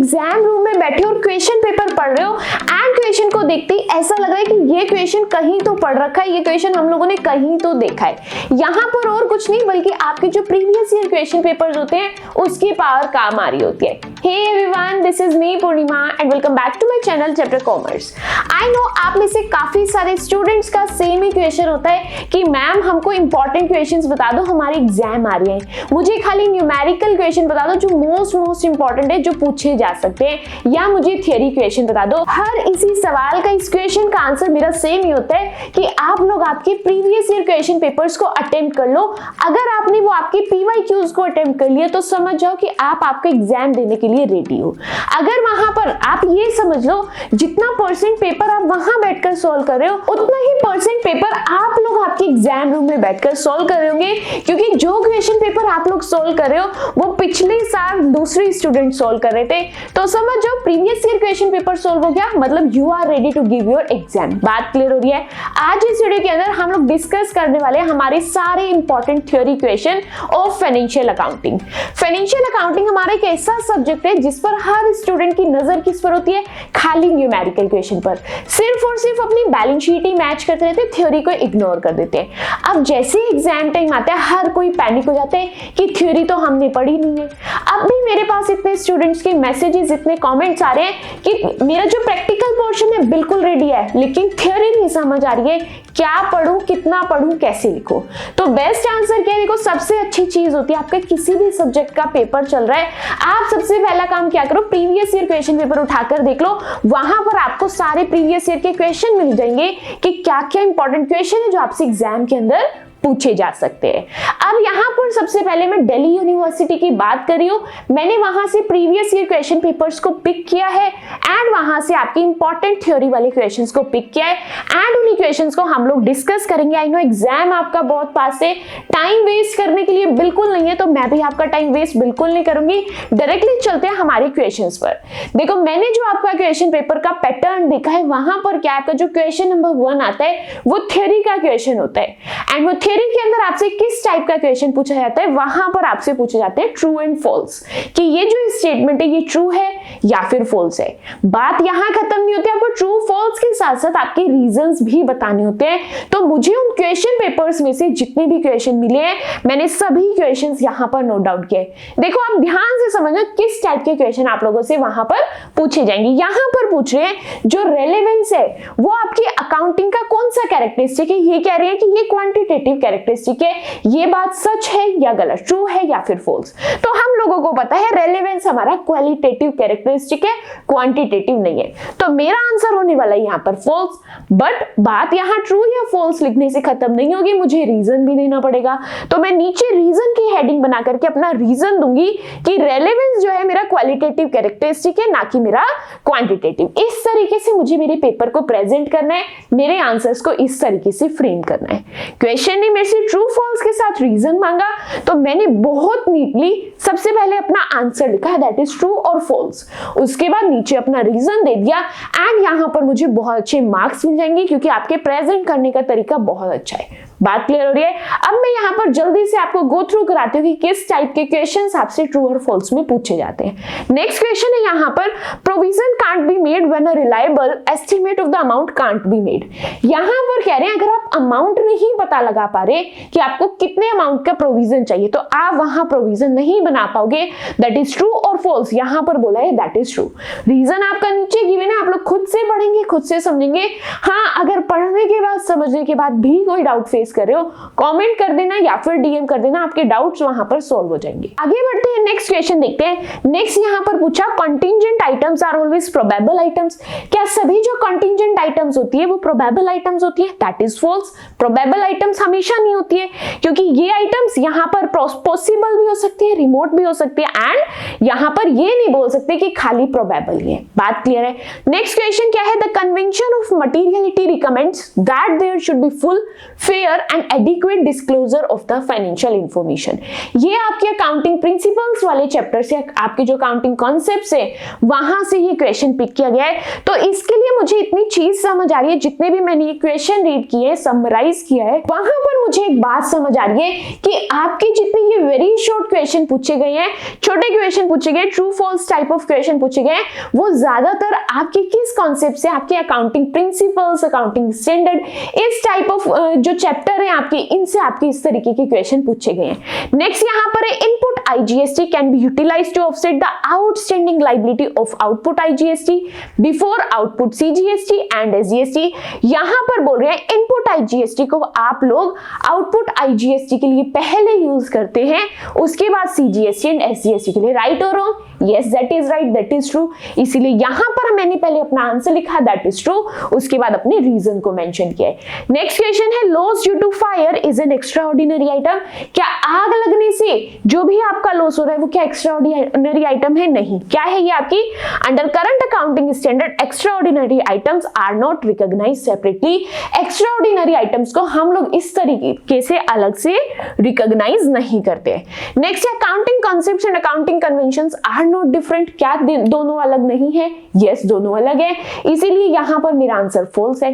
Exam room में बैठे हो और क्वेश्चन पेपर पढ़ रहे हो एंड क्वेश्चन को देखते ही ऐसा लग रहा है कि ये क्वेश्चन कहीं तो पढ़ रखा है, ये क्वेश्चन हम लोगों ने कहीं तो देखा है। यहाँ पर और कुछ नहीं बल्कि आपके जो प्रीवियस ईयर क्वेश्चन पेपर्स होते हैं उसकी पावर काम आ रही होती है। Hey everyone, this is me Purnima and welcome back to my channel chapter commerce. I know आप में से काफी सारे स्टूडेंट्स का सेम ही क्वेश्चन होता है कि मैम हमको इंपॉर्टेंट क्वेश्चंस बता दो, हमारे एग्जाम आ रही है, मुझे खाली न्यूमेरिकल क्वेश्चन बता दो जो मोस्ट इंपॉर्टेंट है, जो पूछे जा सकते हैं, या मुझे थियरी क्वेश्चन बता दो। हर इसी सवाल का इस क्वेश्चन का आंसर मेरा सेम ही होता है कि आप लोग आपके प्रीवियस ईयर क्वेश्चन पेपर्स को अटेम्प्ट कर लो। अगर आपने वो आपके PYQs को अटेम्प्ट कर लिया तो समझ जाओ कि आप आपका एग्जाम देने के लिए रेडी हो। अगर वहां पर आप ये समझ लो जितना परसेंट पेपर आप वहां बैठकर सॉल्व कर रहे हो उतना ही परसेंट पेपर आप लोग आपके एग्जाम रूम में बैठकर सॉल्व कर रहे होंगे, क्योंकि जो क्वेश्चन पेपर आप लोग सॉल्व कर रहे हो वो पिछले साल दूसरे स्टूडेंट सॉल्व कर रहे थे। तो समझ जाओ previous year question paper solve हो गया, मतलब you are ready to give your exam. बात क्लियर हो रही है? आज इस वीडियो के अंदर हम लोग डिस्कस करने वाले हैं हमारे सारे important theory question of financial accounting. Financial accounting हमारा एक ऐसा सब्जेक्ट है जिस पर हर स्टूडेंट की नजर किस पर होती है? खाली न्यूमेरिकल क्वेश्चन पर। सिर्फ और सिर्फ अपनी बैलेंस शीट ही मैच करते रहते, थ्योरी को इग्नोर कर देते हैं। अब जैसे एग्जाम टाइम आता है हर कोई पैनिक हो जाता है कि थ्योरी तो हमने पढ़ी नहीं है। अब भी मेरे पास इतने स्टूडेंट्स के मैसेजेस, इतने कमेंट्स आ रहे हैं कि मेरा जो प्रैक्टिकल पोर्शन है बिल्कुल रेडी है लेकिन थ्योरी नहीं समझ आ रही है, क्या पढूं, कितना पढूं, कैसे लिखूं। तो बेस्ट आंसर क्या है? देखो, सबसे अच्छी चीज होती है आपका किसी भी सब्जेक्ट का पेपर चल रहा है, आप सबसे पहला काम क्या करो, प्रीवियस ईयर क्वेश्चन पेपर उठाकर देख लो। वहां पर आपको सारे प्रीवियस ईयर के क्वेश्चन मिल जाएंगे कि क्या क्या इंपॉर्टेंट क्वेश्चन है जो आपसे एग्जाम के अंदर पूछे जा सकते हैं। अब यहाँ पर सबसे पहले मैं दिल्ली यूनिवर्सिटी की बात कर रही हूँ। मैंने वहां से प्रीवियस ईयर क्वेश्चन पेपर्स को पिक किया है एंड वहां से आपकी इंपॉर्टेंट थ्योरी वाले क्वेश्चंस को पिक किया है एंड उन्हीं क्वेश्चंस को हम लोग डिस्कस करेंगे। आई नो एग्जाम आपका बहुत पास है, टाइम वेस्ट करने के लिए बिल्कुल नहीं है, तो मैं भी आपका टाइम वेस्ट बिल्कुल नहीं करूंगी। डायरेक्टली चलते हैं हमारे क्वेश्चन पर। देखो, मैंने जो आपका क्वेश्चन पेपर का पैटर्न देखा है वहां पर क्या आपका जो क्वेश्चन नंबर 1 आता है वो थ्योरी का क्वेश्चन होता है एंड वो थ्योरी के अंदर आपसे किस टाइप का क्वेश्चन पूछा जाता है, वहां पर आपसे पूछे जाते हैं ट्रू एंड फॉल्स, कि ये जो स्टेटमेंट है ये ट्रू है या फिर फॉल्स है। बात यहां खत्म नहीं होती, आपको ट्रू फॉल्स के साथ साथ आपके रीजंस भी बताने होते हैं। तो मुझे उन क्वेश्चन पेपर्स में से जितने भी क्वेश्चन मिले हैं मैंने सभी क्वेश्चंस यहां पर नोट डाउन किए। देखो, आप ध्यान से समझो किस टाइप के क्वेश्चन आप लोगों से वहां पर पूछे जाएंगे। यहां पर पूछ रहे हैं जो रेलेवेंस है वो आपकी अकाउंटिंग का कौन सा कैरेक्टरिस्टिक है, ये कह रहे हैं कि ये क्वांटिटेटिव कैरेक्टरिस्टिक है, ये बात सच है या गलत, ट्रू है या फिर फॉल्स। तो हम लोगों को पता है रेलेवेंस हमारा क्वालिटेटिव कैरेक्टरिस्टिक है, क्वांटिटेटिव नहीं है, तो मेरा आंसर होने वाला है यहाँ पर फॉल्स। बट बात यहाँ ट्रू या फॉल्स लिखने से खत्म नहीं होगी, मुझे रीजन भी देना पड़ेगा। तो मैं नीचे रीजन की हेडिंग बना करके अपना रीजन दूंगी कि रेलेवेंस जो है मेरा क्वालिटेटिव कैरेक्टरिस्टिक है ना कि मेरा क्वांटिटेटिव। इस तरीके से मुझे मेरे पेपर को प्रेजेंट करना है, मेरे आंसर्स को इस तरीके से फ्रेम करना है। क्वेश्चन ने मेरे से ट्रू फॉल्स के साथ रीजन मांगा तो मैंने बहुत नीटली सबसे पहले अपना आंसर लिखा है दैट इज ट्रू और फॉल्स, उसके बाद नीचे अपना रीजन दे दिया एंड यहां पर मुझे बहुत अच्छे मार्क्स मिल जाएंगे क्योंकि आपके प्रेजेंट करने का तरीका बहुत अच्छा है। बात क्लियर हो रही है? अब मैं यहाँ पर जल्दी से आपको गो थ्रू कराती हूँ कि किस टाइप के क्वेश्चंस आपसे ट्रू और फॉल्स में पूछे जाते हैं। नेक्स्ट क्वेश्चन है यहाँ पर, provision can't be made when a reliable estimate of the amount can't be made. यहाँ पर कह रहे हैं अगर आप अमाउंट नहीं पता लगा पा रहे कि आपको कितने अमाउंट का प्रोविजन चाहिए तो आप वहां प्रोविजन नहीं बना पाओगे, दैट इज ट्रू और फॉल्स। यहाँ पर बोला है दैट इज ट्रू। रीजन आपका नीचे गिवन है, आप लोग खुद से पढ़ेंगे, खुद से समझेंगे। हाँ, अगर पढ़ने के बाद समझने के बाद भी कोई डाउट फेस कर रहे हो कमेंट कर देना या फिर डीएम कर देना, आपके डाउट्स वहां पर सॉल्व हो जाएंगे। आगे बढ़ते हैं, नेक्स्ट क्वेश्चन देखते हैं। नेक्स्ट यहाँ पर पूछा contingent items are always probable items. क्या सभी जो कंटिंजेंट आइटम्स होती है वो प्रोबेबल आइटम्स होती है? That is false. Probable items हमेशा नहीं होती है क्योंकि ये आइटम्स यहाँ पर पॉसिबल भी हो सकती है, रिमोट भी हो सकती है एंड यहाँ पर ये नहीं बोल सकते कि खाली प्रोबेबल ही है। बात क्लियर है? नेक्स्ट क्वेश्चन क्या है, the convention of materiality recommends that there should be full, fair clear and adequate disclosure of the financial information. ये आपके अकाउंटिंग प्रिंसिपल्स वाले चैप्टर से, आपके जो अकाउंटिंग कॉन्सेप्ट्स है वहां से ये क्वेश्चन पिक किया गया है। तो इसके लिए मुझे इतनी चीज समझ आ रही है, जितने भी मैंने ये क्वेश्चन रीड किए, समराइज किया है, वहां पर मुझे एक बात समझ आ रही है कि आपके जितने ये वेरी शॉर्ट क्वेश्चन पूछे गए हैं, छोटे क्वेश्चन पूछे गए, true false type of question पूछे गए, वो ज्यादातर आपके किस कॉन्सेप्ट से, आपके अकाउंटिंग प्रिंसिपल्स, अकाउंटिंग स्टैंडर्ड, इस टाइप ऑफ जो चैप्टर है आपके, इनसे आपके इस तरीके के क्वेश्चन पूछे गए हैं। नेक्स्ट यहाँ पर है input IGST can be utilized to offset the outstanding liability of output IGST before output CGST and SGST। यहाँ पर बोल रहे हैं इनपुट IGST को आप लोग आउटपुट IGST के लिए पहले यूज करते हैं, उसके बाद CGST एंड SGST के लिए। राइट और wrong? Yes, that is right, that is true. इसीलिए यहाँ पर मैंने पहले अपना आंसर लिखा दैट इज ट्रू, उसके बाद अपने रीजन को मेंशन किया है। नेक्स्ट क्वेश्चन है loss due to fire is an extraordinary item. क्या आग लगने से जो भी आपका लॉस हो रहा है वो क्या एक्स्ट्राऑर्डिनरी आइटम है? नहीं। क्या है ये आपकी? Under current accounting standard extraordinary items are not recognized separately. Extraordinary items को हम लोग इस तरीके से अलग से रिकॉग्नाइज नहीं करते। Next accounting concepts and accounting conventions are not different. क्या दोनों अलग नहीं है? यस, दोनों अलग है, इसीलिए यहां पर मेरा आंसर फॉल्स है।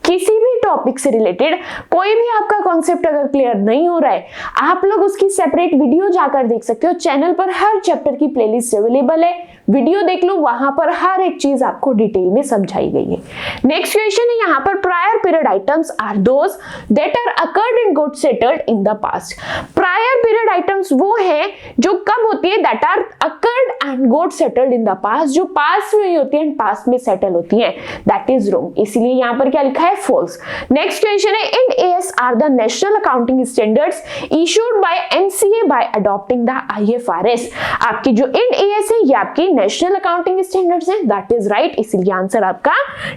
किसी भी टॉपिक से रिलेटेड कोई भी आपका कॉन्सेप्ट अगर क्लियर नहीं हो रहा है, आप लोग उसकी सेपरेट वीडियो जाकर देख सकते हो। चैनल पर हर चैप्टर की प्लेलिस्ट अवेलेबल है, वीडियो देख लो, वहां पर हर एक चीज आपको डिटेल में समझाई गई है। नेक्स्ट क्वेश्चन है यहाँ पर prior period items are those that are accrued and got settled in the past. Prior period items वो है जो कब होती है? That are accrued and got settled in the past, जो पास्ट में होती है, पास्ट में सेटल होती है। दैट इज रॉन्ग, इसीलिए यहाँ पर क्या लिखा है? फॉल्स। नेक्स्ट क्वेश्चन है Ind AS are the national accounting standards issued by MCA by adopting the IFRS। आपकी जो इंड AS है ये आपकी नेशनल अकाउंटिंग स्टैंडर्ड्स हैं, दैट इज राइट, इसीलिए आंसर आपका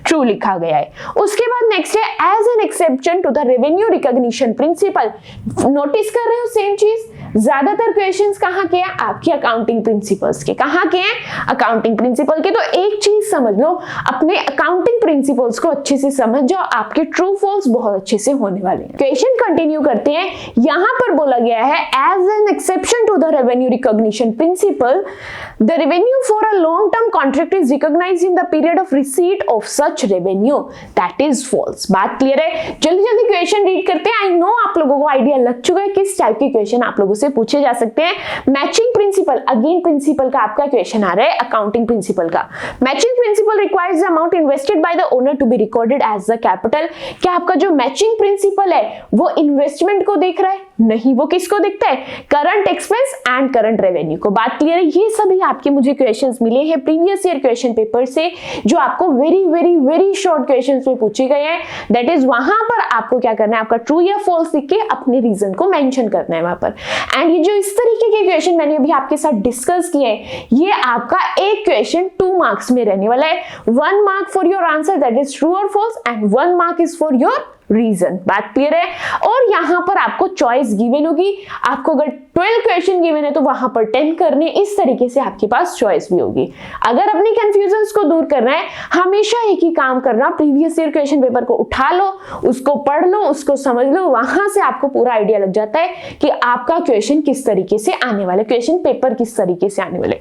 ट्रू लिखा गया है। उसके बाद नेक्स्ट है as an exception to the revenue recognition principle. Notice कर रहे हो सेम चीज, ज्यादातर क्वेश्चंस कहाँ के हैं? आपके अकाउंटिंग प्रिंसिपल्स के। कहाँ के हैं? अकाउंटिंग प्रिंसिपल के। तो एक चीज समझ लो, अपने अकाउंटिंग प्रिंसिपल्स को अच्छे से समझ जाओ, आपके ट्रू फॉल्स बहुत अच्छे से होने वाले हैं। क्वेश्चन कंटिन्यू करते हैं। यहां पर बोला गया है as an exception to the revenue recognition principle the revenue for a long term contract is recognized in the period of receipt of such revenue. That is false. बात क्लियर है? जल्दी जल्दी क्वेश्चन रीड करते हैं। I know आप लोगों को idea लग चुका है किस टाइप के क्वेश्चन आप लोगों से पूछे जा सकते हैं। मैचिंग प्रिंसिपल, अगेन प्रिंसिपल का आपका क्वेश्चन आ रहा है, अकाउंटिंग प्रिंसिपल का। Matching principle requires the amount invested by the owner to be recorded as the capital. क्या आपका जो मैचिंग प्रिंसिपल है वो इन्वेस्टमेंट को देख रहा है? नहीं, वो किसको देखता है? Current expense and current revenue को। बात क्लियर है? ये सभी आपके मुझे क्वेश्चंस मिले हैं प्रीवियस ईयर क्वेश्चन पेपर से, जो आपको very very very short questions में पूछे गए हैं। दैट इज वहां पर आपको क्या करना है? आपका ट्रू या फॉल्स लिख के अपने रीजन को मेंशन करना है वहां पर। एंड ये जो इस तरीके के क्वेश्चन मैंने अभी आपके साथ डिस्कस किए हैं, ये आपका एक क्वेश्चन 2 मार्क्स में रहने वाला है। 1 mark for your answer that is true और false and 1 mark is for your reason. बात क्लियर है? और यहां पर आपको चॉइस गिवन होगी। आपको अगर 12 क्वेश्चन गिवन है तो वहां पर 10 करने, इस तरीके से आपके पास चॉइस भी होगी। अगर अपनी कंफ्यूजन्स को दूर करना है, हमेशा एक ही काम करना, प्रीवियस ईयर क्वेश्चन पेपर को उठा लो, उसको पढ़ लो, उसको समझ लो, वहां से आपको पूरा आइडिया लग जाता है कि आपका क्वेश्चन किस तरीके से आने वाले, क्वेश्चन पेपर किस तरीके से आने वाले।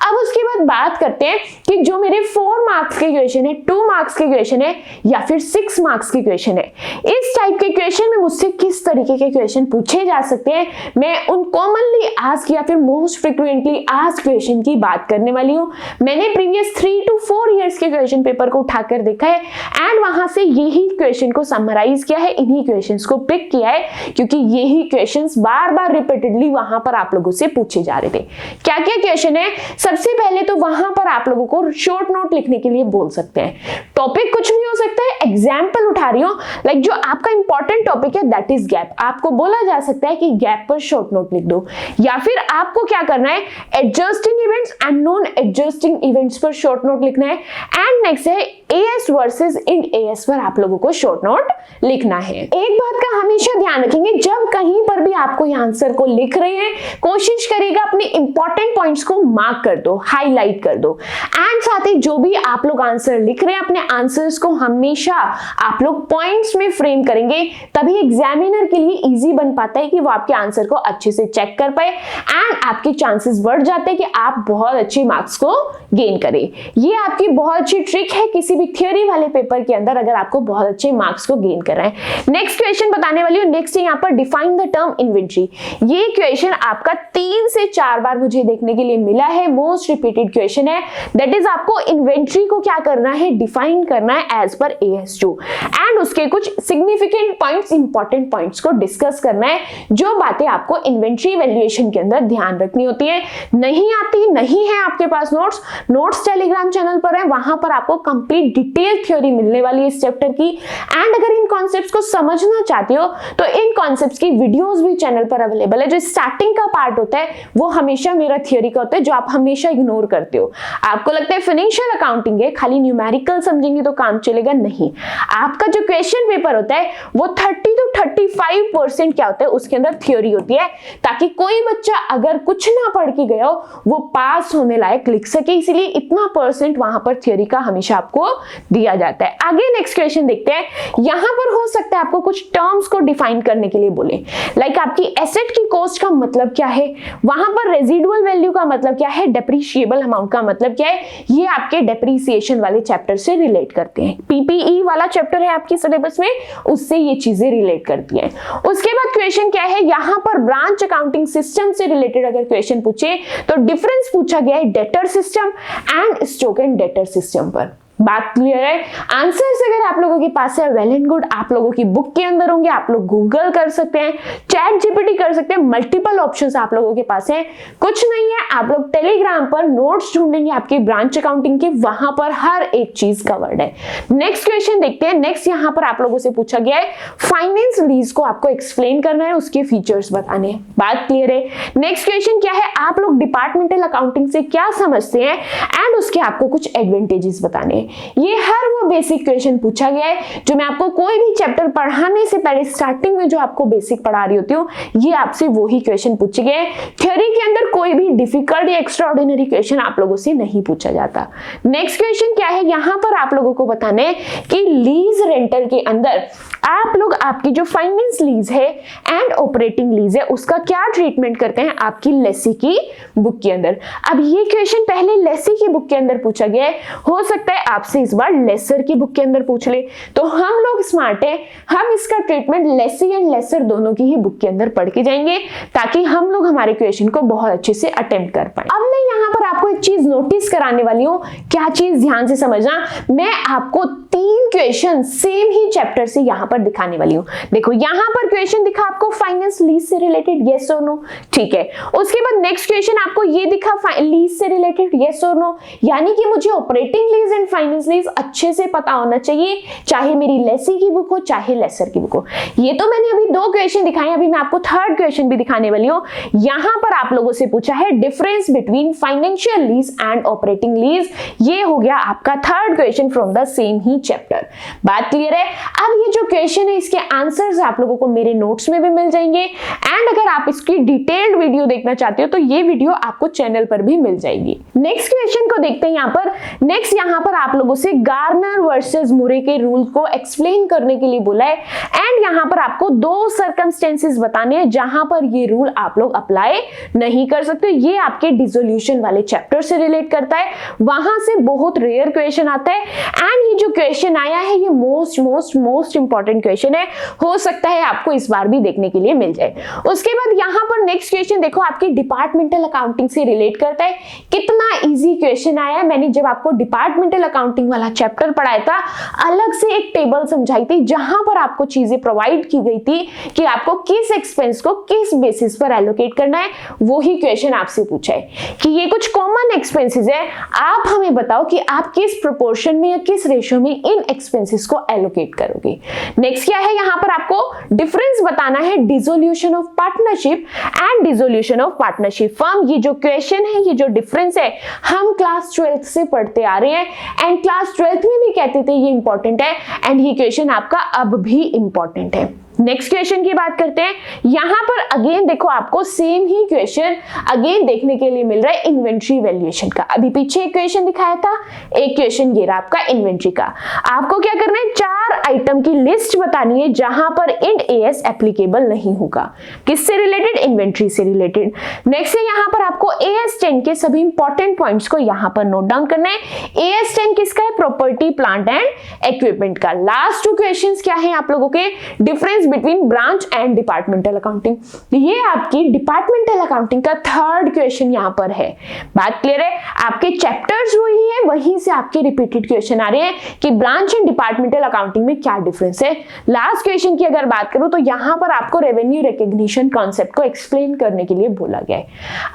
अब उसके बाद बात करते हैं कि जो मेरे 4 मार्क्स के क्वेश्चन है, 2 मार्क्स के क्वेश्चन है या फिर 6 मार्क्स के क्वेश्चन है, इस टाइप के क्वेश्चन में मुझसे किस तरीके के क्वेश्चन पूछे जा सकते हैं, मैं उन कॉमनली आस्क्ड या फिर मोस्ट फ्रीक्वेंटली आस्क्ड क्वेश्चन की बात करने वाली हूं। मैंने प्रीवियस 3 to 4 इयर्स के क्वेश्चन पेपर को उठाकर देखा है एंड वहां से यही क्वेश्चन को समराइज किया है, इन्हीं क्वेश्चंस को पिक किया है, क्योंकि यही क्वेश्चंस बार बार रिपीटेडली वहां पर आप लोगों से पूछे जा रहे थे। क्या क्या क्वेश्चन है? सबसे पहले तो वहां पर आप लोगों को शॉर्ट नोट लिखने के लिए बोल सकते हैं। टॉपिक कुछ भी हो सकता है, एग्जाम्पल उठा रही हूं, लाइक जो आपका इंपॉर्टेंट टॉपिक है दैट इज गैप। आपको बोला जा सकता है कि गैप पर शॉर्ट नोट लिख दो, या फिर आपको क्या करना है, adjusting events and non adjusting events पर शॉर्ट नोट लिखना है। एंड नेक्स्ट है एएस वर्सेस इंड एएस पर आप लोगों को शॉर्ट नोट लिखना है। एक बात का हमेशा ध्यान रखेंगे, जब कहीं पर भी आपको ये आंसर को लिख रहे हैं, कोशिश करिएगा अपने इंपॉर्टेंट पॉइंट्स को मार्क कर दो, हाईलाइट कर दो। एंड साथ ही जो भी आप लोग आंसर लिख रहे हैं, अपने आंसर्स को हमेशा आप लोग पॉइंट्स में फ्रेम करेंगे, तभी एग्जामिनर के लिए इजी बन पाता है कि वो आपके आंसर को अच्छे से चेक कर पाए एंड आपके चांसेस बढ़ जाते हैं कि आप बहुत अच्छे मार्क्स को गेन करें। ये आपकी बहुत अच्छी ट्रिक है किसी भी थ्योरी वाले पेपर के अंदर, अगर आपको बहुत अच्छे मार्क्स को गेन करना है। नेक्स्ट क्वेश्चन बताने वाली हूँ। नेक्स्ट यहाँ पर डिफाइन द टर्म इन्वेंट्री। ये क्वेश्चन आपका 3 से 4 बार मुझे देखने के लिए मिला है, मोस्ट रिपीटेड क्वेश्चन है। दैट इज आपको इन्वेंट्री को क्या करना है, डिफाइन करना है एज पर AS2 एंड उसके कुछ सिग्निफिकेंट पॉइंट्स, इंपॉर्टेंट पॉइंट्स को डिस्कस करना है, जो बातें आपको इन्वेंट्री वैल्यूएशन के अंदर ध्यान रखनी होती है। नहीं आती, नहीं है आपके पास नोट्स टेलीग्राम चैनल पर है, वहां पर आपको कंप्लीट डिटेल थ्योरी मिलने वाली है इस चैप्टर की। एंड अगर इन कॉन्सेप्ट्स को समझना चाहते हो तो इन कॉन्सेप्ट्स की वीडियोस भी चैनल पर अवेलेबल है। जो स्टार्टिंग का पार्ट होता है वो हमेशा मेरा थ्योरी का होता है, जो आप हमेशा इग्नोर करते हो। आपको लगता है फाइनेंशियल अकाउंटिंग है, खाली न्यूमेरिकल समझेंगे तो काम चलेगा, नहीं। आपका जो क्वेश्चन पेपर होता है वो 30 to 35% क्या होता है, उसके अंदर थ्योरी होती है, ताकि कोई बच्चा अगर कुछ ना पढ़ के गया हो वो पास होने लायक लिख सके। इसीलिए इतना % वहां पर थ्योरी का हमेशा आपको दिया जाता है। आगे नेक्स्ट क्वेश्चन देखते हैं। यहां पर हो सकता है आपको कुछ टर्म्स को डिफाइन करने के लिए बोले, लाइक आपकी एसेट की कॉस्ट का मतलब क्या है, वहां पर रेजिडुअल वैल्यू का मतलब क्या है, डेप्रिशिएबल अमाउंट का मतलब क्या है। ये आपके डेप्रिसिएशन वाले चैप्टर से रिलेट करते हैं। PPE वाला चैप्टर है आपके सिलेबस में, उससे ये चीजें रिलेट करती हैं। उसके बाद क्वेश्चन क्या है, यहां पर ब्रांच अकाउंटिंग सिस्टम से रिलेटेड अगर क्वेश्चन पूछे तो डिफरेंस पूछा गया है debtor system and stock and debtor system पर। बात क्लियर है। आंसर्स अगर आप लोगों के पास है, वेल एंड गुड, आप लोगों की बुक के अंदर होंगे, आप लोग गूगल कर सकते हैं, चैट जीपीटी कर सकते हैं, मल्टीपल ऑप्शंस आप लोगों के पास है। कुछ नहीं है, आप लोग टेलीग्राम पर नोट्स ढूंढेंगे आपकी ब्रांच अकाउंटिंग के, वहां पर हर एक चीज कवर्ड है। नेक्स्ट क्वेश्चन देखते हैं। नेक्स्ट यहाँ पर आप लोगों से पूछा गया है फाइनेंस लीज को आपको एक्सप्लेन करना है, उसके फीचर्स बताने हैं। बात क्लियर है। नेक्स्ट क्वेश्चन क्या है, आप लोग डिपार्टमेंटल अकाउंटिंग से क्या समझते हैं एंड उसके आपको कुछ एडवांटेजेस बताने हैं। ये हर वो बेसिक क्वेश्चन पूछा गया है जो मैं आपको कोई भी चैप्टर पढ़ाने से पहले स्टार्टिंग में जो आपको बेसिक पढ़ा रही होती हूँ, ये आपसे वही क्वेश्चन पूछे गए। थ्योरी के अंदर कोई भी डिफिकल्ट या एक्स्ट्राऑर्डिनरी क्वेश्चन आप लोगों से नहीं पूछा जाता। नेक्स्ट क्वेश्चन क्या है, यहाँ पर आप लोगों को बताना है कि लीज रेंटल के अंदर आप लोग आपकी जो फाइनेंस लीज है एंड ऑपरेटिंग लीज है उसका क्या ट्रीटमेंट करते हैं आपकी लेसी की बुक के अंदर। अब ये क्वेश्चन पहले लेसी की बुक के अंदर पूछा गया है, हो सकता है आपसे इस बार लेसर की बुक के अंदर पूछ ले, तो हम लोग स्मार्ट है, हम इसका ट्रीटमेंट लेसी एंड लेसर दोनों की ही बुक के अंदर पढ़ के जाएंगे, ताकि हम लोग हमारे क्वेश्चन को बहुत अच्छे से अटेम्प्ट कर पाए। अब मैं यहाँ पर आपको एक चीज नोटिस कराने वाली हूँ, क्या चीज ध्यान से समझना। मैं आपको 3 क्वेश्चन सेम ही चैप्टर से यहाँ पर दिखाने वाली हूँ। देखो यहाँ पर क्वेश्चन दिखा आपको फाइनेंस लीज से रिलेटेड, यस और नो, ठीक है। उसके बाद नेक्स्ट क्वेश्चन आपको ये दिखा लीज से रिलेटेड, यस और नो, यानी कि मुझे operating lease and finance lease अच्छे से पता होना चाहिए, चाहे मेरी लेसी की बुक हो चाहे लेसर की बुक हो। ये तो मैंने अभी 2 क्वेश्चन दिखाए, अभी मैं आपको 3rd क्वेश्चन भी दिखाने वाली हूँ। यहाँ पर आप लोगों से पूछा है difference between financial lease and operating lease. ये हो गया आपका 3rd question from the same he chapter. बात क्लियर है। अब ये जो क्वेश्चन है इसके आंसर्स आप लोगों को मेरे नोट्स में भी मिल जाएंगे, एंड अगर आप इसकी डिटेल्ड वीडियो देखना चाहते हो तो ये वीडियो आपको चैनल पर भी मिल जाएगी। नेक्स्ट क्वेश्चन को देखते हैं यहाँ पर। नेक्स्ट यहाँ पर आप लोगों से गार्नर वर्सेस मुरे के रूल को एक्सप्लेन करने के लिए बोला है, एंड यहाँ पर आपको 2 सर्कमस्टेंसेस बताने हैं जहां पर ये रूल आप लोग अप्लाई नहीं कर सकते। ये आपके डिसोल्यूशन वाले चैप्टर से रिलेट करता है, वहां से बहुत रेयर क्वेश्चन आता है, एंड ये जो क्वेश्चन आया है ये मोस्ट इंपॉर्टेंट क्वेश्चन है, हो सकता है आपको इस बार भी देखने के लिए मिल जाए। उसके बाद यहाँ पर नेक्स्ट क्वेश्चन देखो आपकी डिपार्टमेंटल अकाउंटिंग से रिलेट करता है। कितना इजी क्वेश्चन आया है। मैंने जब आपको डिपार्टमेंटल अकाउंटिंग वाला चैप्टर पढ़ाया था, अलग से एक टेबल समझाई थी जहां पर आपको चीजें प्रोवाइड की गई थी कि आपको किस एक्सपेंस को किस बेसिस पर एलोकेट करना है। वही क्वेश्चन आपसे पूछा है कि ये कुछ कॉमन एक्सपेंसेस है, आप हमें बताओ कि आप किस प्रोपोर्शन में या किस रेशियो में इन एक्सपेंसेस को एलोकेट करोगे। नेक्स्ट क्या है, यहां पर आपको डिफरेंस बताना है dissolution of partnership and dissolution of partnership firm. ये जो क्वेश्चन है, ये जो डिफरेंस है, हम क्लास 12th से पढ़ते आ रहे हैं एंड क्लास 12th में भी कहते थे ये इंपॉर्टेंट है एंड ये क्वेश्चन आपका अब भी इंपॉर्टेंट है। नेक्स्ट क्वेश्चन की बात करते हैं। यहां पर अगेन देखो आपको सेम ही क्वेश्चन अगेन देखने के लिए मिल रहा है इन्वेंट्री वैल्यूएशन का। अभी पीछे एक क्वेश्चन दिखाया था, एक क्वेश्चन ये रहा आपका इन्वेंट्री का। आपको क्या करना है, 4 आइटम की लिस्ट बतानी है जहां पर इंड एएस एप्लीकेबल नहीं होगा। किससे रिलेटेड, इन्वेंट्री से रिलेटेड। नेक्स्ट है यहां पर आपको AS10 के सभी इंपॉर्टेंट पॉइंट्स को यहां पर नोट डाउन करना है। AS10 किसका है, प्रॉपर्टी प्लांट एंड इक्विपमेंट का। लास्ट 2 क्वेश्चंस क्या है आप लोगों के, difference between branch and departmental accounting. ये आपकी डिपार्टमेंटल अकाउंटिंग का 3rd क्वेश्चन यहां पर है। बात क्लियर है, आपके चैप्टर्स वही है, वहीं से आपके रिपीटेड क्वेश्चन आ रहे हैं कि ब्रांच एंड डिपार्टमेंटल अकाउंटिंग में क्या डिफरेंस है। लास्ट क्वेश्चन की अगर बात करूं तो यहां पर आपको रेवेन्यू रिकॉग्निशन कॉन्सेप्ट को एक्सप्लेन करने के लिए बोला गया है।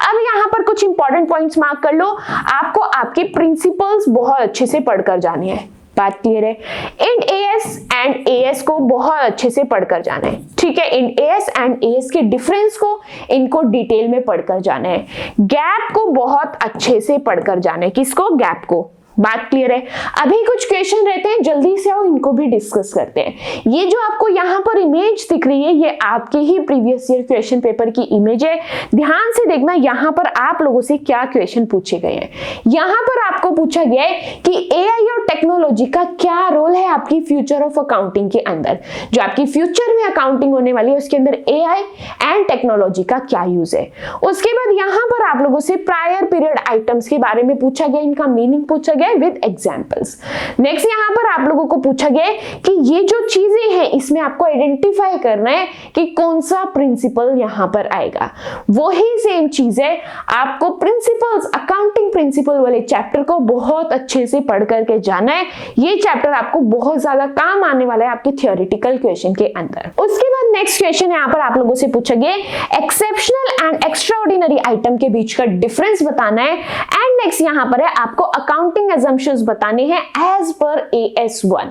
अब यहां पर कुछ इंपॉर्टेंट पॉइंट्स मार्क कर लो, आपको आपके प्रिंसिपल्स बहुत अच्छे से पढ़कर जाने हैं। बात क्लियर है, इंड एएस एंड एएस को बहुत अच्छे से पढ़कर जाना है, ठीक है। इंड एएस एंड एएस के डिफरेंस को इनको डिटेल में पढ़कर जाना है। गैप को बहुत अच्छे से पढ़कर जाना है, किसको, गैप को। बात क्लियर है। अभी कुछ क्वेश्चन रहते हैं, जल्दी से आओ इनको भी डिस्कस करते हैं। ये जो आपको यहाँ पर इमेज दिख रही है, ये आपके ही प्रीवियस ईयर क्वेश्चन पेपर की इमेज है। ध्यान से देखना यहाँ पर आप लोगों से क्या क्वेश्चन पूछे गए हैं। यहाँ पर आपको पूछा गया है कि एआई और टेक्नोलॉजी का क्या रोल है आपकी फ्यूचर ऑफ अकाउंटिंग के अंदर। जो आपकी फ्यूचर में अकाउंटिंग होने वाली है उसके अंदर एआई एंड टेक्नोलॉजी का क्या यूज है। उसके बाद यहाँ पर आप लोगों से प्रायर पीरियड आइटम्स के बारे में पूछा गया, इनका मीनिंग पूछा गया विद एग्जांपल्स। नेक्स्ट यहां पर आप लोगों को पूछा गया कि ये जो चीजें हैं इसमें आपको आइडेंटिफाई करना है कि कौन सा प्रिंसिपल यहां पर आएगा। वही सेम चीज है, आपको प्रिंसिपल्स, अकाउंटिंग प्रिंसिपल वाले चैप्टर को बहुत अच्छे से पढ़ करके जाना है। ये चैप्टर आपको बहुत ज्यादा काम आने वाला है आपके थियोरेटिकल क्वेश्चन के अंदर। उसके बाद नेक्स्ट क्वेश्चन यहां पर आप लोगों से पूछा गया एक्सेप्शनल एंड एक्स्ट्राऑर्डिनरी आइटम के बीच का डिफरेंस बताना है। एंड नेक्स्ट यहां पर है आपको अकाउंटिंग assumptions बताने हैं एज पर AS1।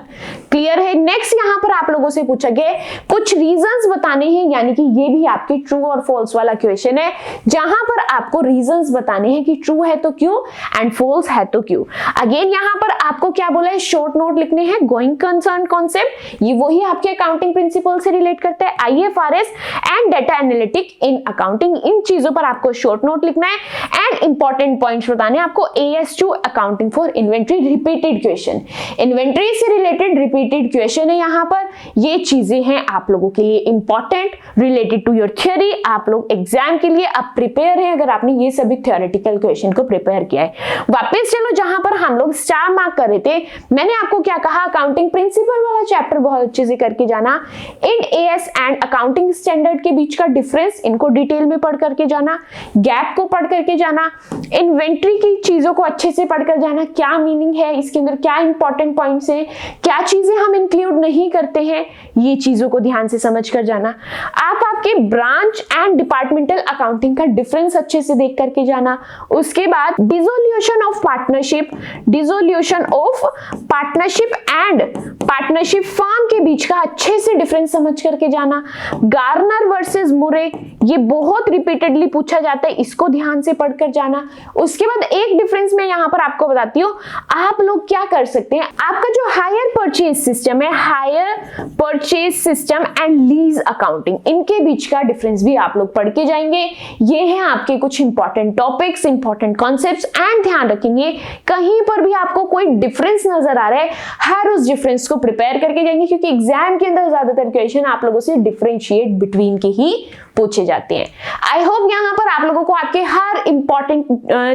क्लियर है। नेक्स्ट यहां पर आप लोगों से पूछा गया कुछ रीजंस बताने हैं, यानी कि ये भी आपके ट्रू और फॉल्स वाला क्वेश्चन है, जहां पर आपको रीजंस बताने हैं कि ट्रू है तो क्यों एंड फॉल्स है तो क्यों। अगेन यहां पर आपको क्या बोला है, शॉर्ट नोट लिखने हैं, गोइंग कंसर्न कॉन्सेप्ट, ये वही आपके अकाउंटिंग प्रिंसिपल से रिलेट करता है। IFRS and data analytic in accounting, इन चीजों पर आपको शॉर्ट नोट लिखना है एंड इंपॉर्टेंट पॉइंट्स बताने आपको AS2 accounting for inventory repeated question. Inventory से रिलेटेड रिपीटेड क्वेश्चन है यहां पर। ये चीजें हैं आप लोगों के लिए important related to your theory. आप लोग एग्जाम के लिए अब प्रिपेयर हैं अगर आपने ये सभी थ्योरेटिकल क्वेश्चन को प्रिपेयर किया है। वापस चलो जहां पर हम लोग स्टार मार्क कर रहे थे, मैंने आपको क्या कहा, अकाउंटिंग प्रिंसिपल वाला चैप्टर बहुत अच्छे से करके जाना। Ind AS and accounting standard के बीच का डिफरेंस, इनको डिटेल में पढ़ करके जाना। गैप को पढ़ करके जाना। इन्वेंट्री की चीजों को अच्छे से पढ़कर जाना, क्या मीनिंग है इसके अंदर, क्या इंपॉर्टेंट पॉइंट्स हैं, क्या चीजें हम इंक्लूड नहीं करते हैं, ये चीजों को ध्यान से समझ कर जाना। आप आपके ब्रांच एंड डिपार्टमेंटल अकाउंटिंग का डिफरेंस अच्छे से देख करके जाना। उसके बाद dissolution of partnership, dissolution of partnership and partnership firm के बीच का अच्छे से डिफरेंस समझ करके जाना। गार्नर वर्सेस मुरे, ये बहुत रिपीटेडली पूछा जाता है, इसको ध्यान से पढ़कर जाना। उसके बाद एक डिफरेंस मैं यहां पर आपको बताती हूँ, आप लोग क्या कर सकते हैं, आपका जो हायर परचेज सिस्टम है, hire purchase system and lease accounting, इनके बीच का डिफरेंस भी आप लोग पढ़ के जाएंगे। ये हैं आपके कुछ important topics, important concepts and ध्यान रखेंगे कहीं पर भी आपको कोई डिफरेंस नजर आ रहा है, हर उस डिफरेंस को प्रिपेयर करके जाएंगे, क्योंकि एग्जाम के अंदर ज्यादातर क्वेश्चन आप लोगों से डिफरेंशिएट बिटवीन के ही पूछे जाते हैं। आई होप यहाँ पर आप लोगों को आपके हर इंपॉर्टेंट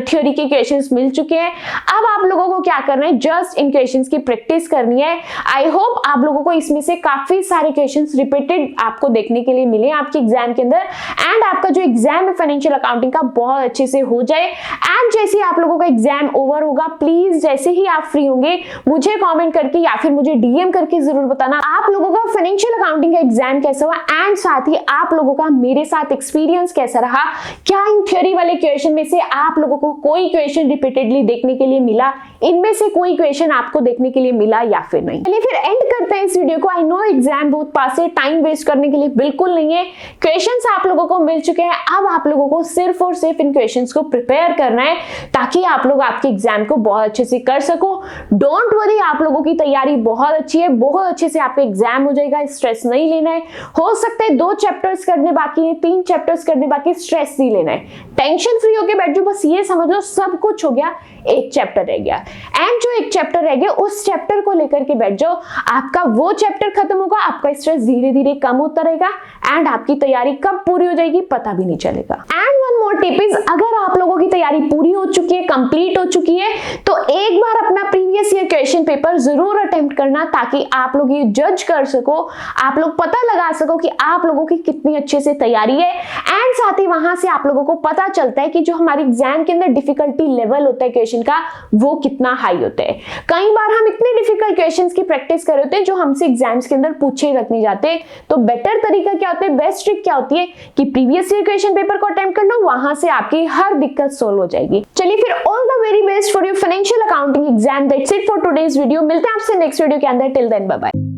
थ्योरी के क्वेश्चंस मिल चुके हैं। अब आप लोगों को क्या करना है, जस्ट इन क्वेश्चंस की प्रैक्टिस करनी है। आई होप आप लोगों को इसमें से काफी सारे क्वेश्चंस रिपीटेड आपको देखने के लिए मिले आपके एग्जाम के अंदर, एंड आपका जो एग्जाम है फाइनेंशियल अकाउंटिंग का बहुत अच्छे से हो जाए। एंड जैसे ही आप लोगों का एग्जाम ओवर होगा, प्लीज जैसे ही आप फ्री होंगे मुझे कमेंट करके या फिर मुझे डीएम करके जरूर बताना आप लोगों का फाइनेंशियल अकाउंटिंग का एग्जाम कैसा हुआ एंड साथ ही आप लोगों का मेरे साथ एक्सपीरियंस कैसा रहा। क्या इन थ्योरी वाले क्वेश्चन में से आप लोगों को कोई क्वेश्चन रिपीटेडली देखने के लिए मिला, इनमें से कोई क्वेश्चन आपको देखने के लिए मिला या फिर नहीं। चलिए फिर एंड करते हैं इस वीडियो को। आई नो एग्जाम बहुत पास है, टाइम वेस्ट करने के लिए बिल्कुल नहीं है। क्वेश्चंस आप लोगों को मिल चुके हैं, अब आप लोगों को सिर्फ और सिर्फ इन क्वेश्चंस को प्रिपेयर करना है ताकि आप लोग आपके एग्जाम को बहुत अच्छे से कर सको। डोंट वरी, आप लोगों की तैयारी बहुत अच्छी है, बहुत अच्छे से आपका एग्जाम हो जाएगा, स्ट्रेस नहीं लेना है। हो सकता है 2 चैप्टर्स करने बाकी है, 3 चैप्टर्स करने बाकी, स्ट्रेस नहीं लेना है, टेंशन फ्री होके बैठ जाओ। बस ये समझ लो सब कुछ हो गया, एक चैप्टर रह गया एंड जो एक चैप्टर रह गया उस चैप्टर को लेकर के बैठ जाओ। आपका वो चैप्टर खत्म होगा, आपका स्ट्रेस धीरे धीरे कम होता रहेगा एंड आपकी तैयारी कब पूरी हो जाएगी पता भी नहीं चलेगा। And one more tip is, अगर आप लोगों की तैयारी पूरी हो चुकी है, कंप्लीट हो चुकी है, तो एक बार अपना प्रीवियस ईयर क्वेश्चन पेपर जरूर अटेम्प्ट करना ताकि आप लोग ये जज कर सको, आप लोग पता लगा सको कि आप लोगों की कितनी अच्छे से तैयारी है एंड साथ ही वहां से आप लोगों को पता चलता है कि जो हमारे एग्जाम के अंदर डिफिकल्टी लेवल होता है क्वेश्चन का वो कितना हाई होता है। कई बार हम इतने डिफिकल्ट क्वेश्चंस की प्रैक्टिस कर रहे होते हैं जो हमसे एग्जाम्स के अंदर पूछे तक नहीं जाते। तो बेटर तरीका क्या होता है, बेस्ट ट्रिक क्या होती है कि प्रीवियस ईयर क्वेश्चन पेपर को अटेम्प्ट कर लो, वहां से आपकी हर दिक्कत सोल्व हो जाएगी। चलिए फिर all the very best for your financial accounting exam. That's it for today's video. मिलते हैं आपसे नेक्स्ट वीडियो के अंदर। Till then bye bye.